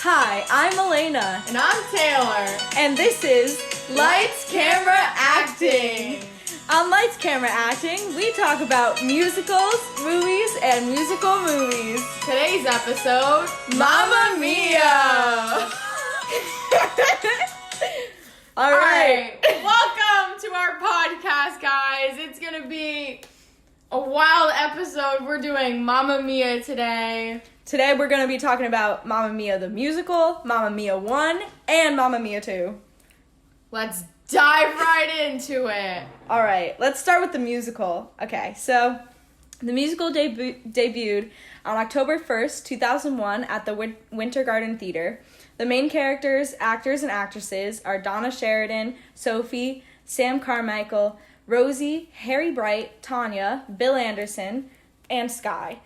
Hi, I'm Elena. And I'm Taylor. And this is Lights, Camera, Acting. On Lights, Camera, Acting, we talk about musicals, movies, and musical movies. Today's episode, Mamma Mia! All right. Welcome to our podcast, guys. It's going to be a wild episode. We're doing Mamma Mia today. Today we're going to be talking about Mamma Mia the musical, Mamma Mia 1, and Mamma Mia 2. Let's dive right into it. All right, let's start with the musical. Okay, so the musical debuted on October 1st, 2001 at the Winter Garden Theater. The main characters, actors, and actresses are Donna Sheridan, Sophie, Sam Carmichael, Rosie, Harry Bright, Tanya, Bill Anderson, and Skye.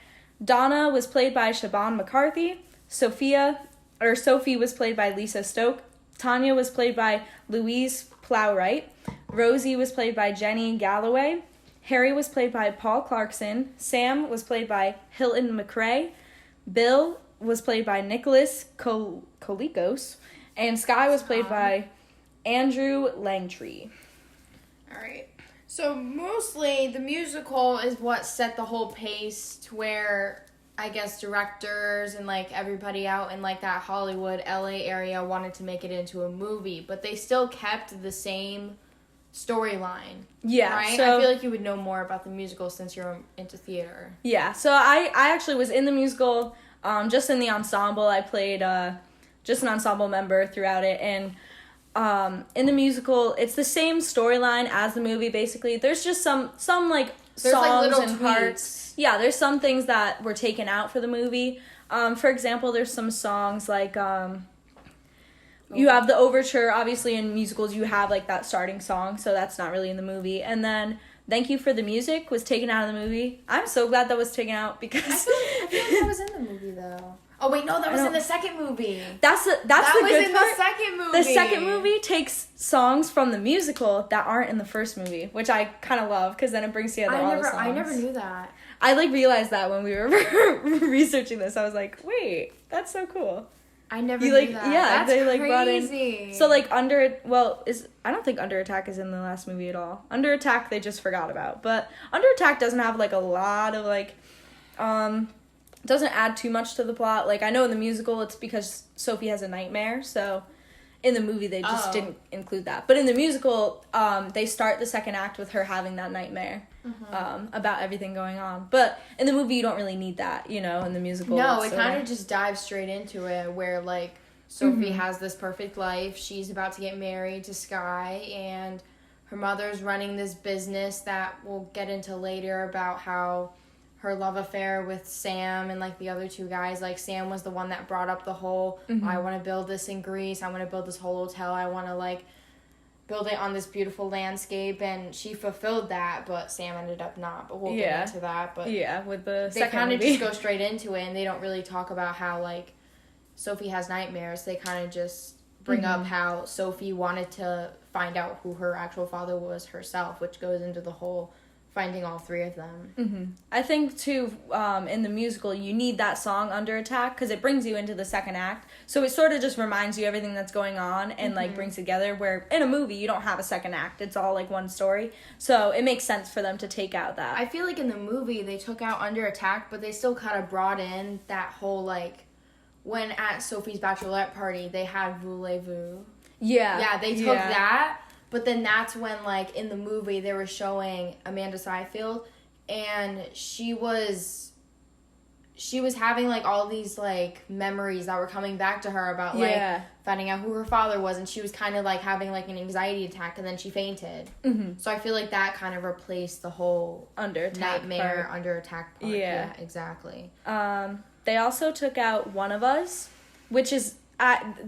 Donna was played by Siobhan McCarthy. Sophie was played by Lisa Stoke. Tanya was played by Louise Plowright. Rosie was played by Jenny Galloway. Harry was played by Paul Clarkson. Sam was played by Hilton McRae. Bill was played by Nicholas Colicos. And Skye was played by Andrew Langtree. All right. So mostly the musical is what set the whole pace to where I guess directors and like everybody out in like that Hollywood, LA area wanted to make it into a movie, but they still kept the same storyline. Yeah. Right? So, I feel like you would know more about the musical since you're into theater. Yeah. So I actually was in the musical, just in the ensemble. I played just an ensemble member throughout it, and in the musical, it's the same storyline as the movie, basically. There's just some like there's songs like little and tweaks. parts. Yeah, there's some things that were taken out for the movie. For example, there's some songs like you have the overture. Obviously, in musicals, you have like that starting song, so that's not really in the movie. And then Thank You for the Music was taken out of the movie. I'm so glad that was taken out because I feel like that was in the movie though. Oh wait, no, that was in the second movie. That's the good part. That was in the second movie. The second movie takes songs from the musical that aren't in the first movie, which I kind of love because then it brings together all the songs. I never knew that. I like realized that when we were researching this. I was like, wait, that's so cool. I never knew that. Yeah, that's they like crazy. brought in. So like I don't think Under Attack is in the last movie at all. Under Attack they just forgot about, but Under Attack doesn't have like a lot of like doesn't add too much to the plot. Like, I know in the musical, it's because Sophie has a nightmare, so in the movie, they just didn't include that. But in the musical, they start the second act with her having that nightmare about everything going on. But in the movie, you don't really need that, in the musical. No, it kind of just dives straight into it, where, like, Sophie has this perfect life. She's about to get married to Skye, and her mother's running this business that we'll get into later about how her love affair with Sam and, like, the other two guys. Like, Sam was the one that brought up the whole, I want to build this in Greece. I want to build this whole hotel. I want to, like, build it on this beautiful landscape. And she fulfilled that, but Sam ended up not. But we'll get into that. But yeah, with the they kind of just go straight into it, and they don't really talk about how, like, Sophie has nightmares. They kind of just bring up how Sophie wanted to find out who her actual father was herself, which goes into the whole finding all three of them. I think, too, in the musical, you need that song Under Attack because it brings you into the second act. So it sort of just reminds you everything that's going on and, like, brings together, where in a movie, you don't have a second act. It's all, like, one story. So it makes sense for them to take out that. I feel like in the movie, they took out Under Attack, but they still kind of brought in that whole, like, when at Sophie's bachelorette party, they had Voulez-Vous. Yeah. Yeah, they took that. But then that's when, like, in the movie, they were showing Amanda Seyfried, and she was having, like, all these, like, memories that were coming back to her about, like, finding out who her father was, and she was kind of, like, having, like, an anxiety attack, and then she fainted. So I feel like that kind of replaced the whole Under Attack nightmare, part. Under Attack part. Yeah, exactly. They also took out One of Us, which is...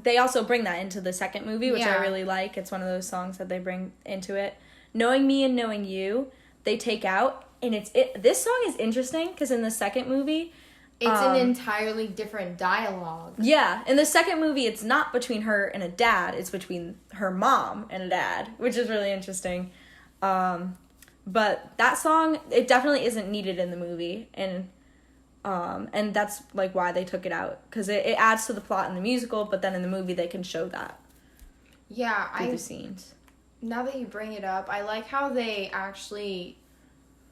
they also bring that into the second movie, which I really like. It's one of those songs that they bring into it. Knowing Me and Knowing You, they take out, and this song is interesting because in the second movie, it's an entirely different dialogue. Yeah, in the second movie, it's not between her and a dad; it's between her mom and a dad, which is really interesting. But that song, it definitely isn't needed in the movie, and And that's, like, why they took it out. Because it adds to the plot in the musical, but then in the movie they can show that. Yeah, through the scenes. Now that you bring it up, I like how they actually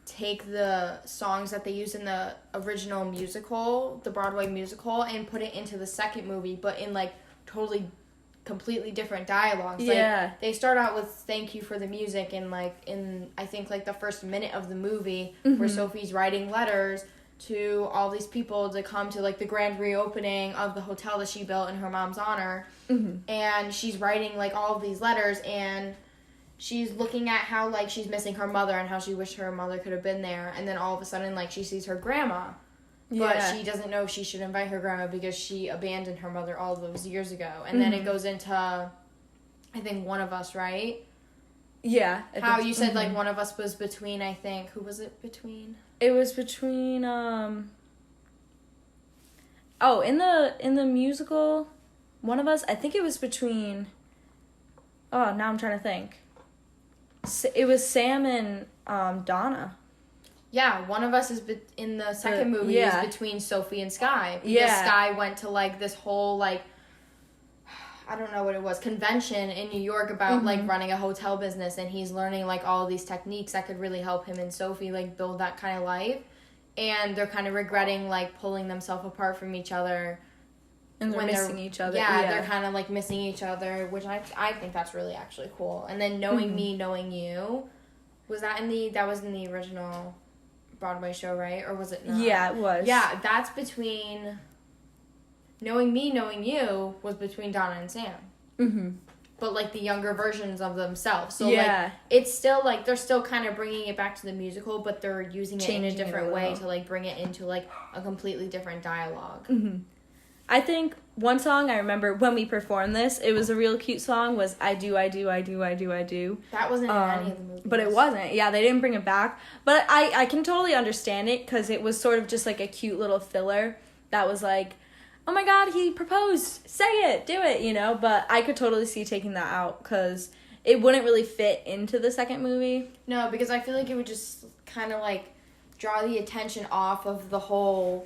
take the songs that they use in the original musical, the Broadway musical, and put it into the second movie, but in, like, totally completely different dialogues. Yeah. Like, they start out with thank you for the music, and, like, in, I think, like, the first minute of the movie, where Sophie's writing letters to all these people to come to, like, the grand reopening of the hotel that she built in her mom's honor, and she's writing, like, all of these letters, and she's looking at how, like, she's missing her mother and how she wished her mother could have been there. And then all of a sudden, like, she sees her grandma. But she doesn't know if she should invite her grandma because she abandoned her mother all those years ago. And then it goes into, I think, One of Us, right? Yeah. How you said, like, One of Us was between, I think. Who was it between? It was between, in the musical, One of Us, I think it was between, now I'm trying to think. It was Sam and Donna. Yeah, One of Us is in the second movie is between Sophie and Sky. Because Sky went to, like, this whole, like, I don't know what it was, convention in New York about, like, running a hotel business. And he's learning, like, all of these techniques that could really help him and Sophie, like, build that kind of life. And they're kind of regretting, like, pulling themselves apart from each other. And they're missing each other. Yeah, they're kind of, like, missing each other, which I think that's really actually cool. And then Knowing Me, Knowing You, was that was in the original Broadway show, right? Or was it not? Yeah, it was. Yeah, that's between... Knowing Me, Knowing You was between Donna and Sam. Mm-hmm. But, like, the younger versions of themselves. So, like, it's still, like, they're still kind of bringing it back to the musical, but they're using it in a different way to, like, bring it into, like, a completely different dialogue. Mm-hmm. I think one song I remember when we performed this, it was a real cute song, was I Do, I Do, I Do, I Do, I Do. That wasn't in any of the movies. But it wasn't. Yeah, they didn't bring it back. But I can totally understand it, because it was sort of just like a cute little filler that was like, oh my god, he proposed, say it, do it, you know? But I could totally see taking that out, because it wouldn't really fit into the second movie. No, because I feel like it would just kind of, like, draw the attention off of the whole...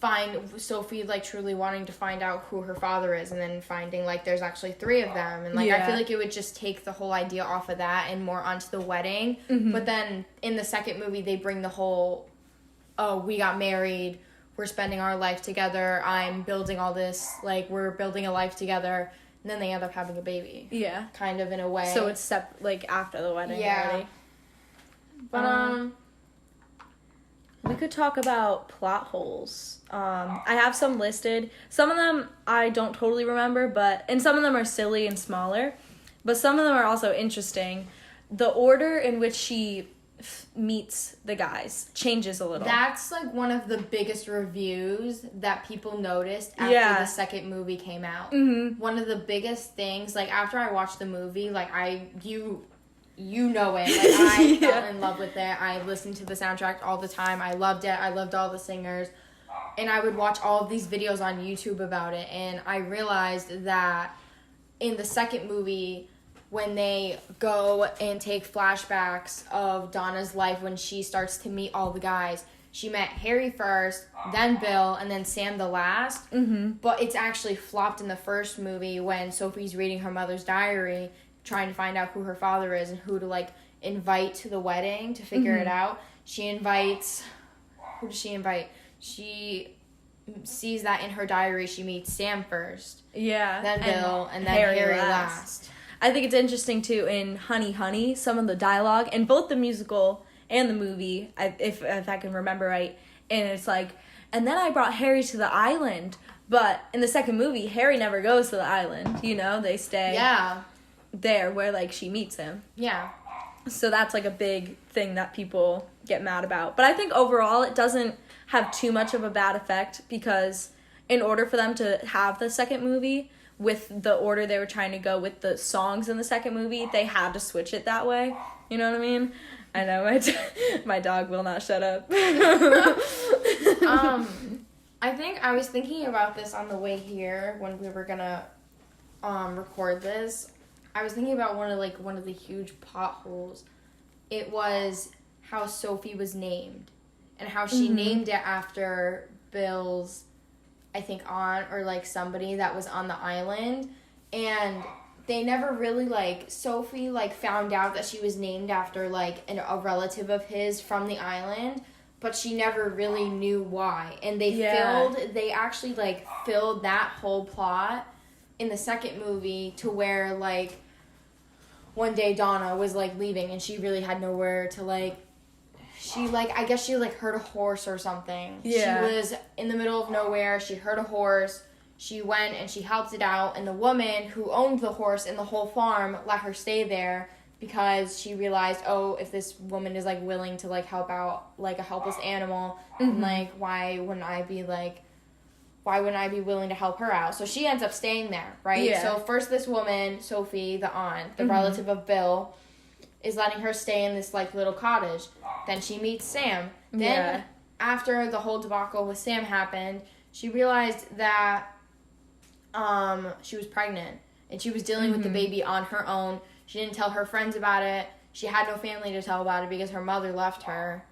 find Sophie, like, truly wanting to find out who her father is, and then finding, like, there's actually 3 of them, and, like, I feel like it would just take the whole idea off of that and more onto the wedding. But then in the second movie they bring the whole, oh, we got married, we're spending our life together, I'm building all this, like, we're building a life together, and then they end up having a baby. Yeah. Kind of, in a way. So it's like after the wedding already. But we could talk about plot holes. I have some listed. Some of them I don't totally remember, and some of them are silly and smaller, but some of them are also interesting. The order in which she meets the guys changes a little. That's, like, one of the biggest reviews that people noticed after the second movie came out. One of the biggest things, like, after I watched the movie, like, you know it. Like, I fell in love with it. I listened to the soundtrack all the time. I loved it. I loved all the singers. And I would watch all of these videos on YouTube about it. And I realized that in the second movie, when they go and take flashbacks of Donna's life when she starts to meet all the guys, she met Harry first, then Bill, and then Sam the last. But it's actually flopped in the first movie when Sophie's reading her mother's diary, trying to find out who her father is and who to, like, invite to the wedding to figure it out. She invites... Who does she invite? She sees that in her diary she meets Sam first. Yeah. Then Bill, and then Harry last. I think it's interesting, too, in Honey, Honey, some of the dialogue, in both the musical and the movie, if I can remember right, and it's like, and then I brought Harry to the island, but in the second movie, Harry never goes to the island, you know? They stay... there where, like, she meets him. Yeah. So that's, like, a big thing that people get mad about. But I think overall it doesn't have too much of a bad effect, because in order for them to have the second movie with the order they were trying to go with the songs in the second movie, they had to switch it that way. You know what I mean? I know my dog will not shut up. I think I was thinking about this on the way here when we were gonna record this. I was thinking about one of the huge potholes. It was how Sophie was named. and how she named it after Bill's, I think, aunt or, like, somebody that was on the island. And they never really, like, Sophie, like, found out that she was named after, like, a relative of his from the island, but she never really knew why. And they actually, like, filled that whole plot in the second movie to where, like, one day Donna was, like, leaving and she really had nowhere to, like, I guess she, like, heard a horse or something. Yeah. She was in the middle of nowhere. She heard a horse. She went and she helped it out. And the woman who owned the horse and the whole farm let her stay there because she realized, oh, if this woman is, like, willing to, like, help out, like, a helpless animal, and, like, why wouldn't I be willing to help her out? So she ends up staying there, right? Yeah. So first this woman, Sophie, the aunt, the relative of Bill, is letting her stay in this, like, little cottage. Then she meets Sam. Then after the whole debacle with Sam happened, she realized that she was pregnant. And she was dealing with the baby on her own. She didn't tell her friends about it. She had no family to tell about it because her mother left her.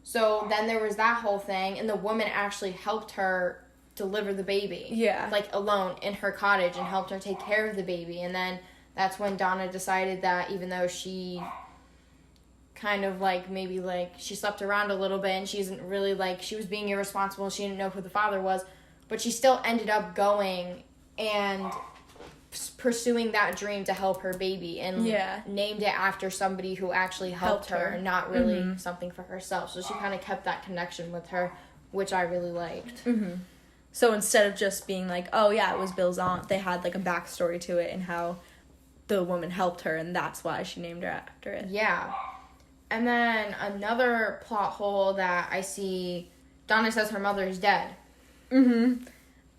So then there was that whole thing. And the woman actually helped her deliver the baby. Yeah. Like, alone in her cottage and helped her take care of the baby. And then that's when Donna decided that even though she kind of, like, maybe, like, she slept around a little bit and she isn't really, like, she was being irresponsible, she didn't know who the father was, but she still ended up going and pursuing that dream to help her baby and named it after somebody who actually helped her, not really something for herself. So she kind of kept that connection with her, which I really liked. So instead of just being like, oh yeah, it was Bill's aunt, they had, like, a backstory to it and how the woman helped her, and that's why she named her after it. Yeah. And then another plot hole that I see, Donna says her mother is dead.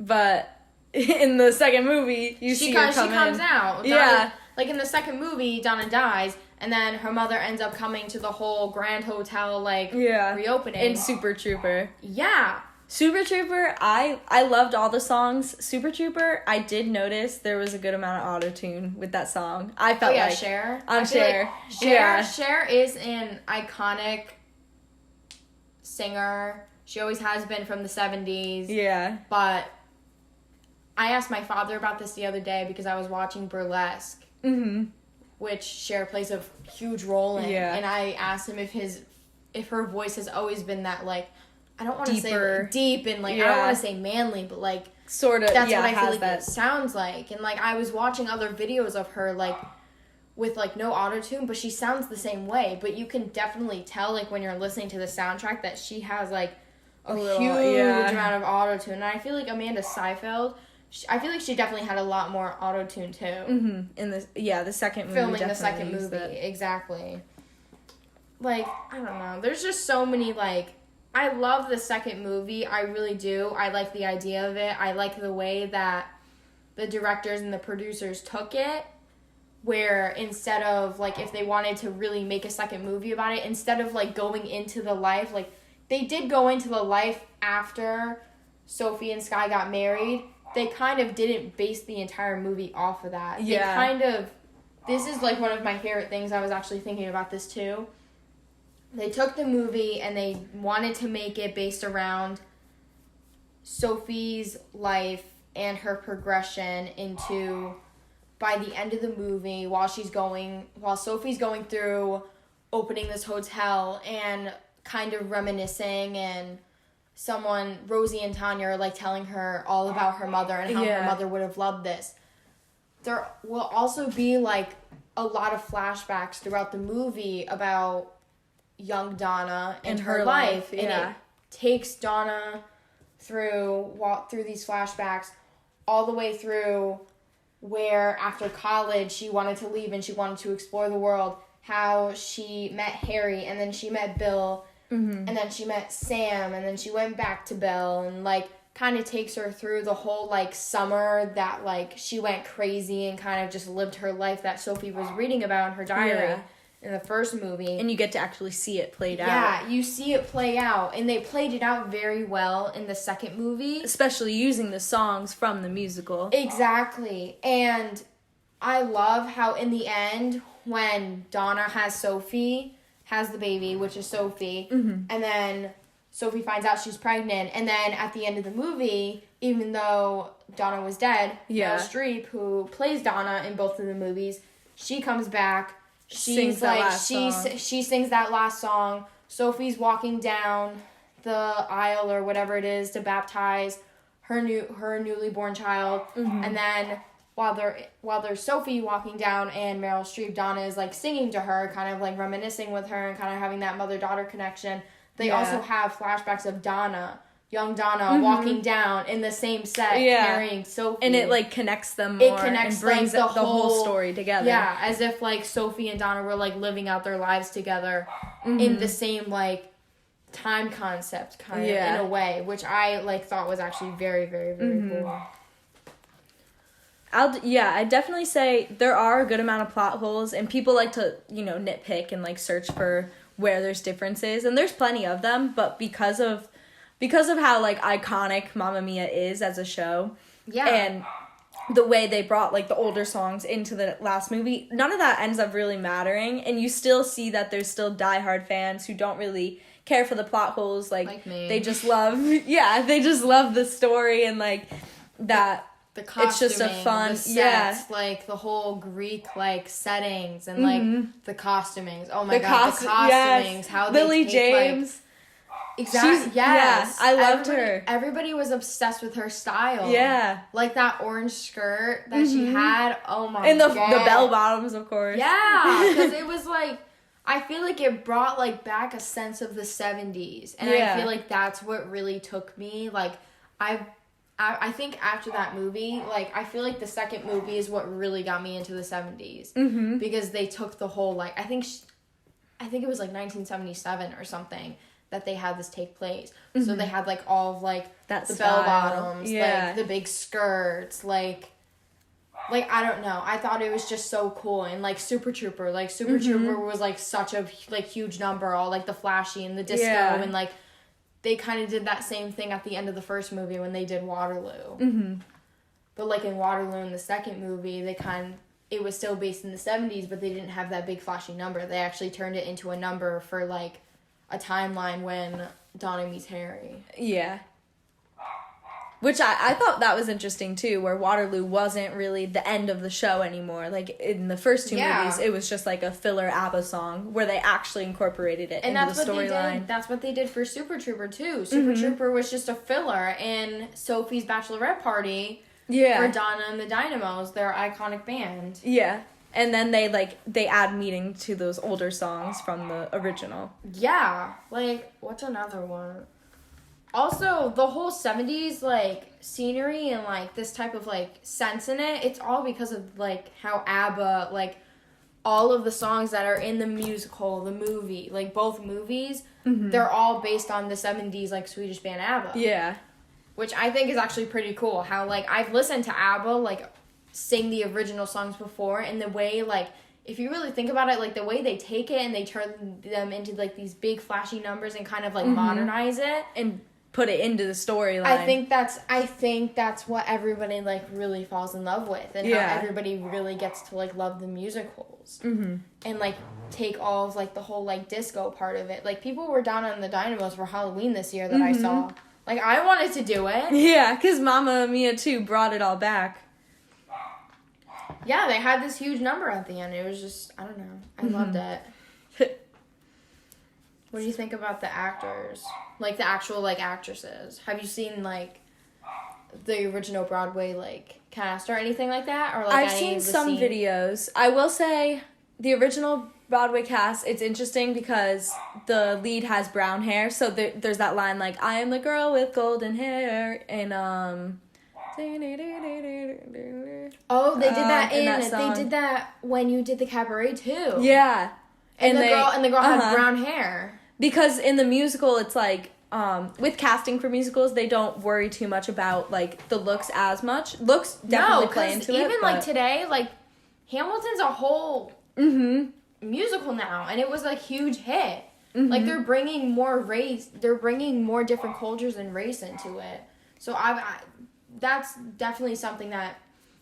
But in the second movie, she comes out. Donna, yeah. Like, in the second movie, Donna dies, and then her mother ends up coming to the whole Grand Hotel, like, reopening. In Super Trooper. Yeah. Super Trooper, I loved all the songs. Super Trooper, I did notice there was a good amount of auto-tune with that song. I felt like... Cher. On Cher. Like Cher is an iconic singer. She always has been from the 70s. Yeah. But I asked my father about this the other day because I was watching Burlesque, which Cher plays a huge role in. Yeah. And I asked him if her voice has always been that, like, I don't want to say like, deep and, like, I don't want to say manly, but, like, sort of, that's what I feel like it sounds like. And, like, I was watching other videos of her, like, with, like, no auto-tune, but she sounds the same way. But you can definitely tell, like, when you're listening to the soundtrack that she has, like, a huge amount of auto-tune. And I feel like Amanda Seyfried, I feel like she definitely had a lot more auto-tune, too. In the second movie. Filming the second movie, exactly. Like, I don't know. There's just so many, like... I love the second movie. I really do. I like the idea of it. I like the way that the directors and the producers took it, where instead of, like, if they wanted to really make a second movie about it, instead of, like, going into the life, like, they did go into the life after Sophie and Sky got married. They kind of didn't base the entire movie off of that. Yeah. They kind of... This is, like, one of my favorite things. I was actually thinking about this, too. They took the movie and they wanted to make it based around Sophie's life and her progression into, by the end of the movie, while Sophie's going through opening this hotel and kind of reminiscing, and Rosie and Tanya are, like, telling her all about her mother and how her mother would have loved this. There will also be, like, a lot of flashbacks throughout the movie about young Donna and her life. And it takes Donna through these flashbacks all the way through where after college she wanted to leave and she wanted to explore the world, how she met Harry and then she met Bill and then she met Sam and then she went back to Bill, and, like, kind of takes her through the whole, like, summer that, like, she went crazy and kind of just lived her life that Sophie was reading about in her diary. In the first movie. And you get to actually see it played out. Yeah, you see it play out. And they played it out very well in the second movie. Especially using the songs from the musical. Exactly. And I love how in the end, when Donna has the baby, which is Sophie, and then Sophie finds out she's pregnant, and then at the end of the movie, even though Donna was dead, Meryl Streep, who plays Donna in both of the movies, she comes back. She sings that last song. Sophie's walking down the aisle or whatever it is to baptize her newly born child, and then while there's Sophie walking down and Meryl Streep, Donna is like singing to her, kind of like reminiscing with her and kind of having that mother-daughter connection. They also have flashbacks of young Donna, walking down in the same set, carrying Sophie. And it, like, connects them more. It connects, and brings the whole story together. Yeah, as if, like, Sophie and Donna were, like, living out their lives together in the same, like, time concept, kind of, in a way, which I, like, thought was actually very, very, very cool. I'd definitely say there are a good amount of plot holes, and people like to, nitpick and, like, search for where there's differences, and there's plenty of them, but because of how, like, iconic Mamma Mia is as a show, and the way they brought, like, the older songs into the last movie, none of that ends up really mattering, and you still see that there's still diehard fans who don't really care for the plot holes, like me. They just love, they just love the story, and, like, that... The costuming, it's just a fun, the sets, like, the whole Greek, like, settings, and, like, the costumings. Oh, my God, the costumings. How Lily they take, James. Like, exactly, yes. Yeah, I loved her. Everybody was obsessed with her style. Yeah. Like, that orange skirt that she had. Oh, my God. And the bell bottoms, of course. Yeah, because it was, like, I feel like it brought, like, back a sense of the 70s. And I feel like that's what really took me. Like, I think after that movie, like, I feel like the second movie is what really got me into the 70s. Mm-hmm. Because they took the whole, like, I think it was, like, 1977 or something that they had this take place. Mm-hmm. So they had, like, all of, like, the bell-bottoms, like, the big skirts, like, I don't know. I thought it was just so cool. And, like, Super Trooper was, like, such a, like, huge number, all, like, the flashy and the disco and, like, they kind of did that same thing at the end of the first movie when they did Waterloo. Mm-hmm. But, like, in Waterloo in the second movie, it was still based in the 70s, but they didn't have that big flashy number. They actually turned it into a number for, like, a timeline when Donna meets Harry. Yeah. Which I thought that was interesting, too, where Waterloo wasn't really the end of the show anymore. Like, in the first two movies, it was just, like, a filler ABBA song where they actually incorporated it into the storyline. That's what they did for Super Trooper, too. Super Trooper was just a filler in Sophie's bachelorette party for Donna and the Dynamos, their iconic band. Yeah. And then they add meaning to those older songs from the original. Yeah. Like, what's another one? Also, the whole 70s, like, scenery and, like, this type of, like, sense in it, it's all because of, like, how ABBA, like, all of the songs that are in the musical, the movie, like, both movies, they're all based on the 70s, like, Swedish band ABBA. Yeah. Which I think is actually pretty cool. How, like, I've listened to ABBA, like, sing the original songs before, and the way, like, if you really think about it, like, the way they take it and they turn them into, like, these big flashy numbers and kind of, like, modernize it. And put it into the storyline. I think that's what everybody, like, really falls in love with, and how everybody really gets to, like, love the musicals. Mm-hmm. And, like, take all of, like, the whole, like, disco part of it. Like, people were down on the Dynamos for Halloween this year that I saw. Like, I wanted to do it. Yeah, because Mamma Mia 2 brought it all back. Yeah, they had this huge number at the end. It was just, I don't know. I loved it. What do you think about the actors? Like, the actual, like, actresses. Have you seen, like, the original Broadway, like, cast or anything like that? Or, like, I've seen some videos. I will say the original Broadway cast, it's interesting because the lead has brown hair. So there's that line, like, I am the girl with golden hair. And, oh, they did that they did that when you did the cabaret, too. Yeah. And the girl had brown hair. Because in the musical, it's like, with casting for musicals, they don't worry too much about, like, the looks as much. Looks definitely play into it. Even, like, today, like, Hamilton's a whole musical now, and it was a huge hit. Mm-hmm. Like, they're bringing more different cultures and race into it. So, that's definitely something that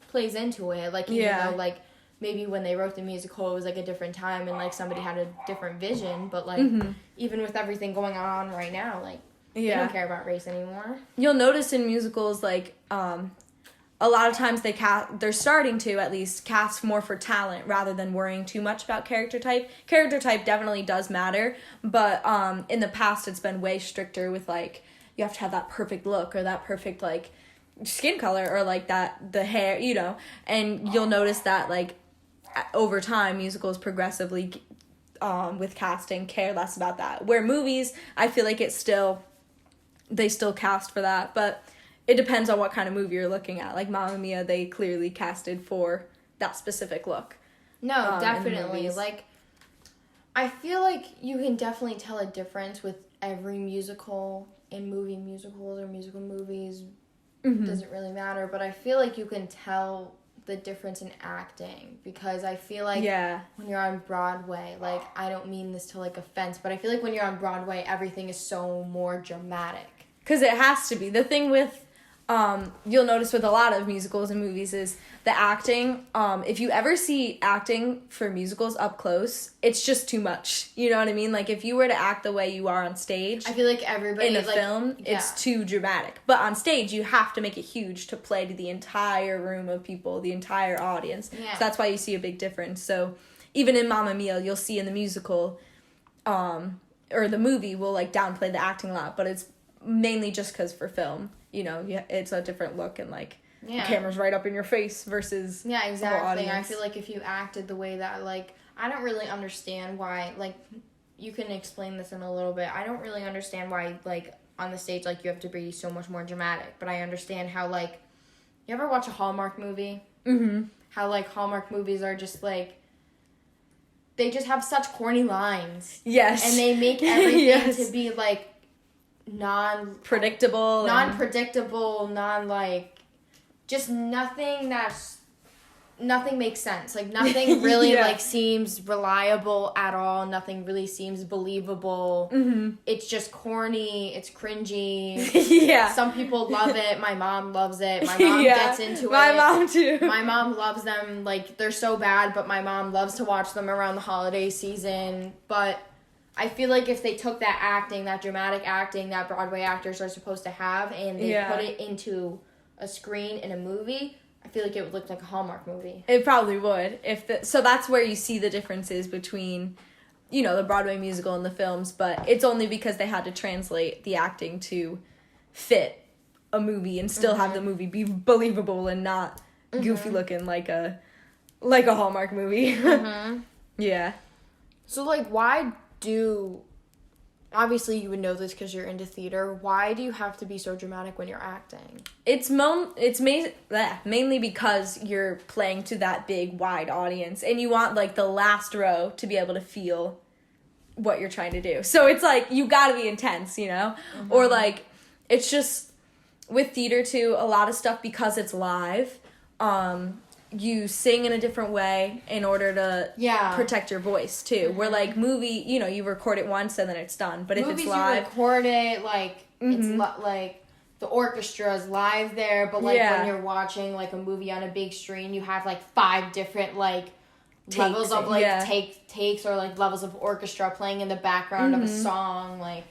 plays into it. Like, even though, like, maybe when they wrote the musical, it was, like, a different time and, like, somebody had a different vision. But, like, even with everything going on right now, like, They don't care about race anymore. You'll notice in musicals, like, a lot of times they're starting to, at least, cast more for talent rather than worrying too much about character type. Character type definitely does matter, but in the past it's been way stricter with, like, you have to have that perfect look or that perfect, like, skin color or, like, the hair, you know. And you'll notice that, like, over time, musicals progressively, with casting, care less about that. Where movies, I feel like they still cast for that, but it depends on what kind of movie you're looking at. Like Mamma Mia, they clearly casted for that specific look. No, definitely. Like, I feel like you can definitely tell a difference with every musical in movie musicals or musical movies. Mm-hmm. Doesn't really matter, but I feel like you can tell the difference in acting, because I feel like when you're on Broadway, like, I don't mean this to, like, offense, but I feel like when you're on Broadway, everything is so more dramatic. Because it has to be. The thing with you'll notice with a lot of musicals and movies is the acting. If you ever see acting for musicals up close, it's just too much. You know what I mean? Like, if you were to act the way you are on stage, I feel like everybody in a film, it's too dramatic. But on stage, you have to make it huge to play to the entire room of people, the entire audience. Yeah. So that's why you see a big difference. So even in Mamma Mia, you'll see in the musical, or the movie will, like, downplay the acting a lot, but it's mainly just because for film. You know, it's a different look, and, like, the camera's right up in your face versus the audience. I feel like if you acted the way that, like, I don't really understand why, like, you can explain this in a little bit. I don't really understand why, like, on the stage, like, you have to be so much more dramatic. But I understand how, like, you ever watch a Hallmark movie? Mm-hmm. How, like, Hallmark movies are just, like, they just have such corny lines. Yes. And they make everything to be, like, non-predictable, like, just nothing makes sense. Like, nothing really like seems reliable at all. Nothing really seems believable. Mm-hmm. It's just corny. It's cringy. Some people love it. My mom loves it. My mom gets into it. My mom too. My mom loves them. Like, they're so bad, but my mom loves to watch them around the holiday season. But I feel like if they took that acting, that dramatic acting that Broadway actors are supposed to have, and they put it into a screen in a movie, I feel like it would look like a Hallmark movie. It probably would. So that's where you see the differences between, you know, the Broadway musical and the films, but it's only because they had to translate the acting to fit a movie and still have the movie be believable and not goofy looking like a Hallmark movie. Yeah. So, like, obviously you would know this because you're into theater, why do you have to be so dramatic when you're acting? It's mainly because you're playing to that big, wide audience, and you want, like, the last row to be able to feel what you're trying to do. So it's, like, you gotta be intense, you know? Mm-hmm. Or, like, it's just, with theater, too, a lot of stuff, because it's live, you sing in a different way in order to protect your voice too. Mm-hmm. Where, like, movie, you know, you record it once and then it's done. But movies, if it's live, you record it, like, it's like the orchestra's live there, but, like, when you're watching, like, a movie on a big screen, you have, like, 5 different, like, levels of, like, takes or, like, levels of orchestra playing in the background of a song, like,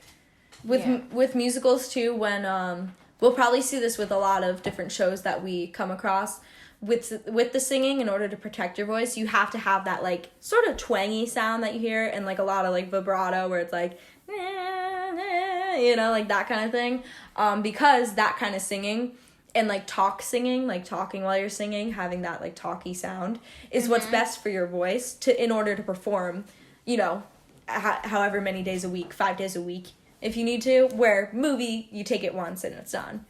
with musicals too, when we'll probably see this with a lot of different shows that we come across. With the singing, in order to protect your voice, you have to have that, like, sort of twangy sound that you hear, and, like, a lot of, like, vibrato where it's like, you know, like, that kind of thing. Because that kind of singing and, like, singing, like, talking while you're singing, having that, like, talky sound is what's best for your voice in order to perform, you know, however many days a week, 5 days a week, if you need to. Where movie, you take it once and it's done.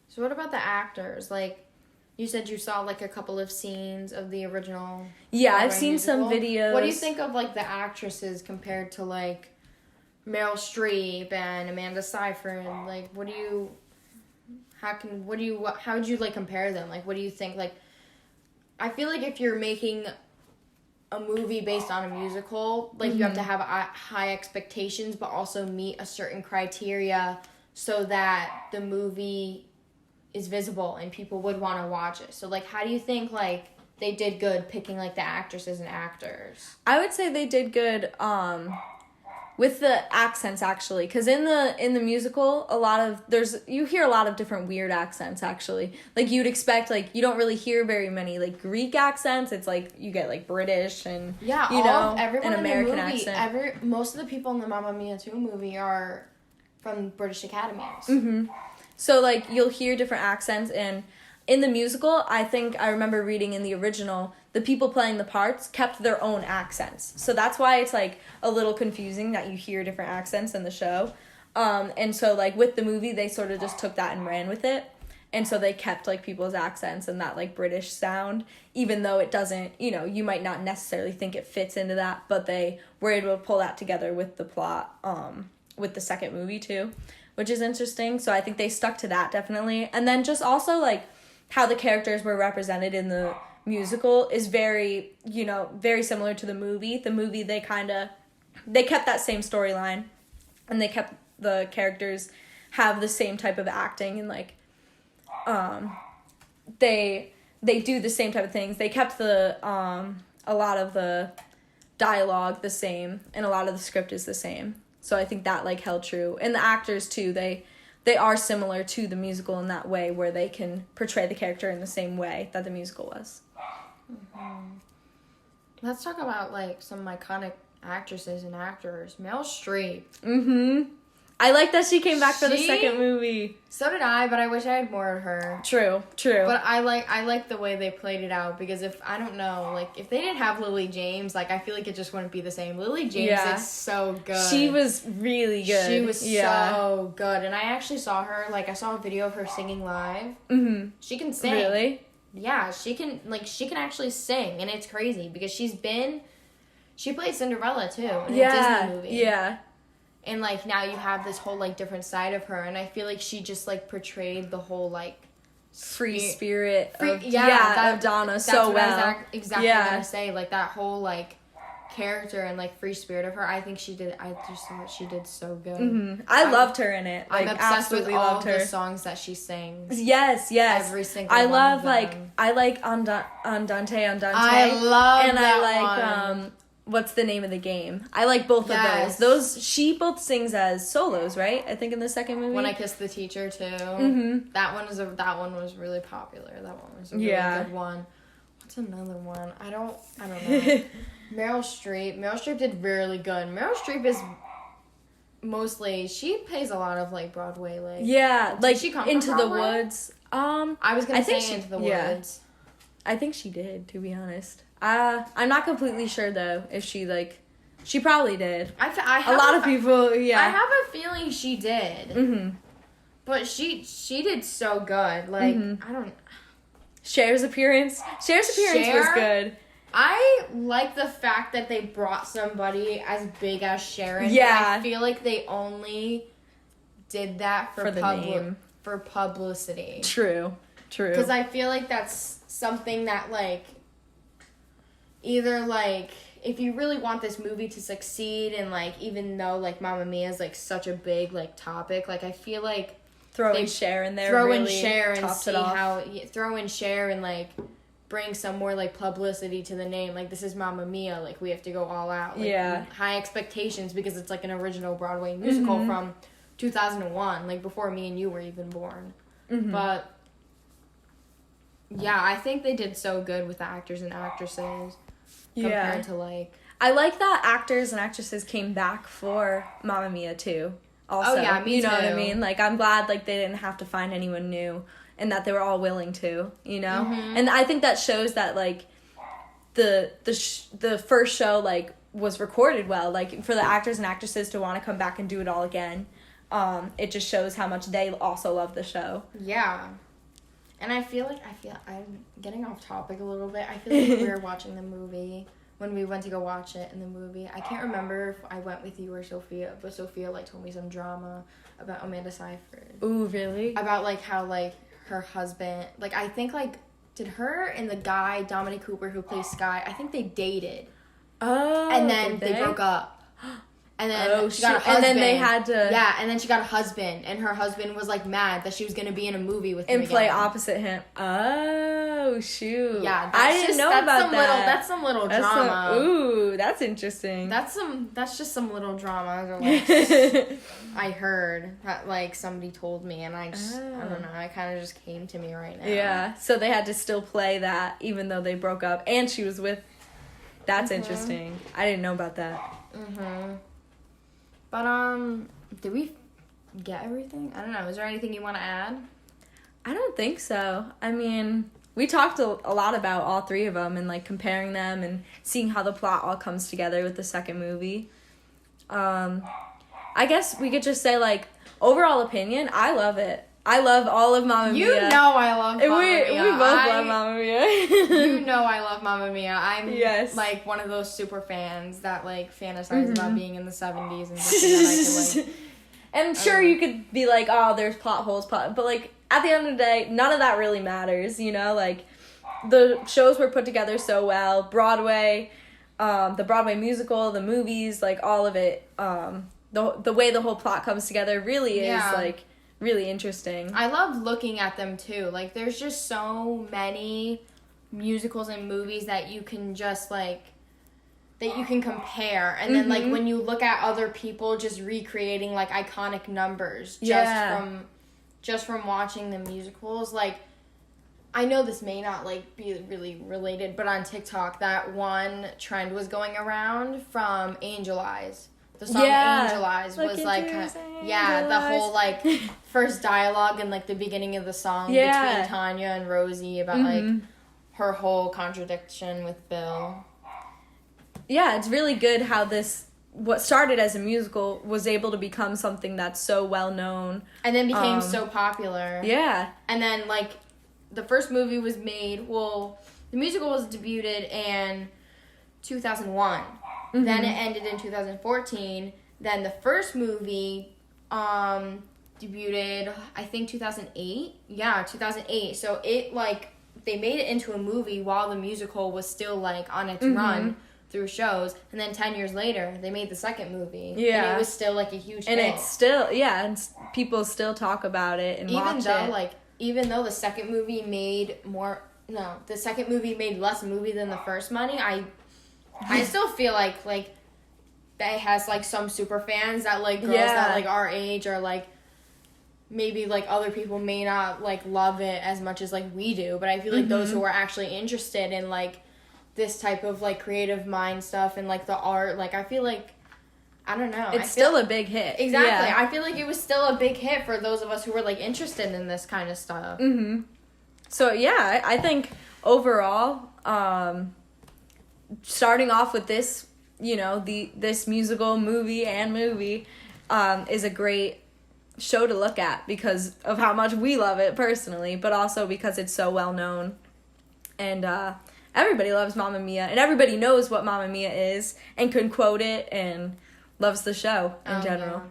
So what about the actors? Like, you said you saw, like, a couple of scenes of the original. Yeah, I've seen musical. Some videos. What do you think of, like, the actresses compared to, like, Meryl Streep and Amanda Seyfried? Like, how would you, like, compare them? Like, what do you think? Like, I feel like if you're making a movie based on a musical, like, you have to have high expectations, but also meet a certain criteria so that the movie is visible and people would want to watch it. So, like, how do you think, like, they did good picking, like, the actresses and actors? I would say they did good With the accents, actually, because in the musical, you hear a lot of different weird accents, actually. Like, you'd expect, like, you don't really hear very many, like, Greek accents. It's, like, you get, like, British and, everyone an American in the movie, accent. Most of the people in the Mamma Mia 2 movie are from British academies. Mm-hmm. So, like, you'll hear different accents, and in the musical, I think I remember reading in the original, the people playing the parts kept their own accents. So that's why it's, like, a little confusing that you hear different accents in the show. And so, like, with the movie, they sort of just took that and ran with it. And so they kept, like, people's accents and that, like, British sound, even though it doesn't, you might not necessarily think it fits into that, but they were able to pull that together with the plot, with the second movie, too, which is interesting. So I think they stuck to that, definitely. And then just also, like, how the characters were represented in the musical is very, very similar to the movie. The movie, they kept that same storyline, and they kept the characters have the same type of acting, and, like, they do the same type of things. They kept a lot of the dialogue the same, and a lot of the script is the same. So I think that, like, held true. And the actors, too, they are similar to the musical in that way, where they can portray the character in the same way that the musical was. Mm-hmm. Let's talk about, like, some iconic actresses and actors. Meryl Streep. Mm-hmm. I like that she came back for the second movie. So did I, but I wish I had more of her. True. But I like the way they played it out, because if they didn't have Lily James, like, I feel like it just wouldn't be the same. Lily James is so good. She was really good. She was so good. And I actually saw her, like, I saw a video of her singing live. Mm-hmm. She can sing. Really? Yeah, she can actually sing, and it's crazy because she played Cinderella too in a Disney movie. Yeah. And, like, now you have this whole, like, different side of her, and I feel like she just, like, portrayed the whole, like, free spirit of Donna That's so well. what I was exactly gonna say, like, that whole, like, character and, like, free spirit of her. I just thought she did so good. Mm-hmm. I loved her in it. Like, I'm obsessed with all her. the songs that she sings. Yes. Every single one love, of them. I like Andante. I love and that I like, one. What's the name of the game? I like both of those. She both sings as solos, right? I think in the second movie. When I Kissed the Teacher too. Mm-hmm. That one was really popular. That one was a really good one. What's another one? I don't know. Meryl Streep did really good. Meryl Streep is mostly, she plays a lot of, like, Broadway, like. Yeah, like she come Into from the Broadway? Woods. I was gonna say Into the Woods. I think she did, to be honest. I'm not completely sure though if she probably did. A lot of people, yeah. I have a feeling she did. Mm-hmm. But she did so good. Like, I don't. Cher's appearance was good. I like the fact that they brought somebody as big as Sharon. Yeah. I feel like they only did that for the name. For publicity. True. Because I feel like that's something that, like, either, like, if you really want this movie to succeed, and, like, even though, like, Mamma Mia is, like, such a big, like, topic, like, I feel like Throw in Cher and see how throw in Cher and, like, bring some more, like, publicity to the name. Like, this is Mamma Mia, like, we have to go all out. Like, high expectations, because it's, like, an original Broadway musical from 2001, like, before me and you were even born. Mm-hmm. But yeah, I think they did so good with the actors and actresses compared to, like, I like that actors and actresses came back for Mamma Mia too. Also, oh yeah, me too. You know what I mean? Like, I'm glad, like, they didn't have to find anyone new, and that they were all willing to, you know? Mm-hmm. And I think that shows that, like, the first show, like, was recorded well. Like, for the actors and actresses to want to come back and do it all again, it just shows how much they also love the show. Yeah. And I feel I'm getting off topic a little bit. I feel like when we were watching the movie, when we went to go watch it in the movie, I can't remember if I went with you or Sophia, but Sophia, like, told me some drama about Amanda Seyfried. Ooh, really? About, like, how, like, her husband, like, I think, like, did her and the guy, Dominic Cooper, who plays Sky, I think they dated. Oh, and then they broke up. And then she got a husband. And then they had to... Yeah, and then she got a husband. And her husband was, like, mad that she was going to be in a movie with him and play opposite him. Oh, shoot. Yeah, I didn't know about that. That's some little drama. Ooh, that's interesting. That's just some little drama. Or like, I heard that, like, somebody told me, and I don't know. It kind of just came to me right now. Yeah, so they had to still play that even though they broke up. And she was with... That's interesting. I didn't know about that. Mm-hmm. But, did we get everything? I don't know. Is there anything you want to add? I don't think so. I mean, we talked a lot about all three of them and, like, comparing them and seeing how the plot all comes together with the second movie. I guess we could just say, like, overall opinion, I love it. I love all of Mamma Mia. You know I love Mamma Mia. We both love Mamma Mia. You know I love Mamma Mia. I'm, like, one of those super fans that, like, fantasize about being in the 70s and thinking that I could, like... And sure, you could be like, oh, there's plot holes, but, like, at the end of the day, none of that really matters, you know? Like, the shows were put together so well. Broadway, the Broadway musical, the movies, like, all of it. The way the whole plot comes together really is, like... really interesting. I love looking at them too. Like, there's just so many musicals and movies that you can just, like, that you can compare. And then, like, when you look at other people just recreating, like, iconic numbers just from watching the musicals, like, I know this may not, like, be really related, but on TikTok, that one trend was going around from Angel Eyes. The song Angel Eyes was, like, the whole, like, first dialogue and, like, the beginning of the song between Tanya and Rosie about, like, her whole contradiction with Bill. Yeah, it's really good how this, what started as a musical, was able to become something that's so well-known. And then became so popular. Yeah. And then, like, the first movie was made, well, the musical was debuted in 2001. Then it ended in 2014. Then the first movie debuted, I think, 2008. Yeah, 2008. So it, like, they made it into a movie while the musical was still, like, on its run through shows. And then 10 years later, they made the second movie. Yeah. And it was still, like, a huge hit. And it's still, and people still talk about it and watch it. Even though the second movie made less movie than the first money, I still feel like it has, like, some super fans that, like, girls that, like, our age are, like, maybe, like, other people may not, like, love it as much as, like, we do. But I feel like those who are actually interested in, like, this type of, like, creative mind stuff and, like, the art, like, I feel like, I don't know. It's still a big hit. Exactly. Yeah. I feel like it was still a big hit for those of us who were, like, interested in this kind of stuff. So, yeah, I think overall... starting off with this, you know, this musical movie is a great show to look at because of how much we love it personally, but also because it's so well known. And everybody loves Mamma Mia, and everybody knows what Mamma Mia is and can quote it and loves the show in general.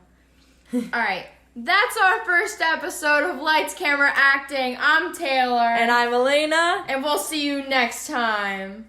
Yeah. All right. That's our first episode of Lights, Camera, Acting. I'm Taylor. And I'm Elena. And we'll see you next time.